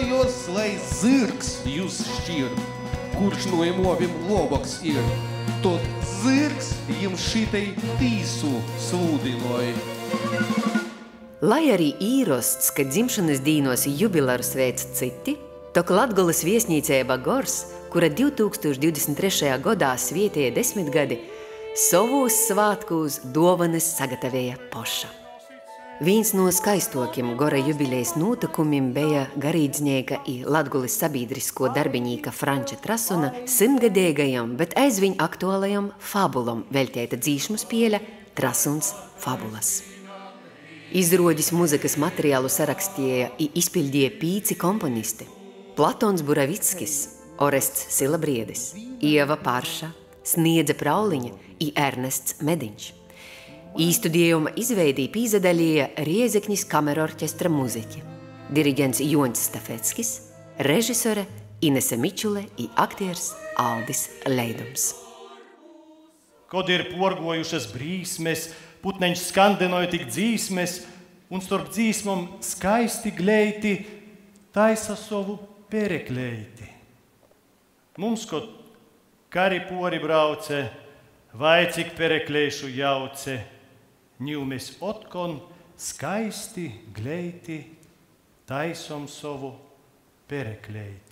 vēlējos, lai zirgs jūs šķir, kurš no imovim loboks ir. Tot zirgs jums šitai tīsu slūdinoja. Lai arī īrosts, ka dzimšanas dīnos jubilaru sveic citi, tok Latgolas viesnīceiba Gors, kura 2023. gadā svietēja 10 gadi, savūs svātkūs dovanas sagatavēja poša. Vīns no skaistokim Gora jubilejas notikumim bija garīdznieka i Latgolas sabiedrisko darbinīka Franča Trasona 100-gadīgajam, bet aizviņ aktuālajam fabulam veltēta dzīšmu spieļa Trasuns fabulas. Izrodis muzikas materiālu sarakstīja i izpildīja 5 komponisti – Platons Buravickis, Orests Silabriedis, Ieva Parša, Sniedze Prauliņa i Ernests Mediņš. Īstudējuma izveidī pīzadaļīja Riezeknis kamerorķestra muziķi, diriģents Joņs Stafeckis, režisore Inese Mičule i aktieris Aldis Leidums. Kod ir porgojušas brīsmes, putneņš skandinoja tik dzīsmes, un starp dzīsmom skaisti gleiti taisa savu perekleiti. Mums, kod kari pori brauce, vai cik perekleišu jauce, ņūmes otkon skaisti gleiti taisom savu perekleiti.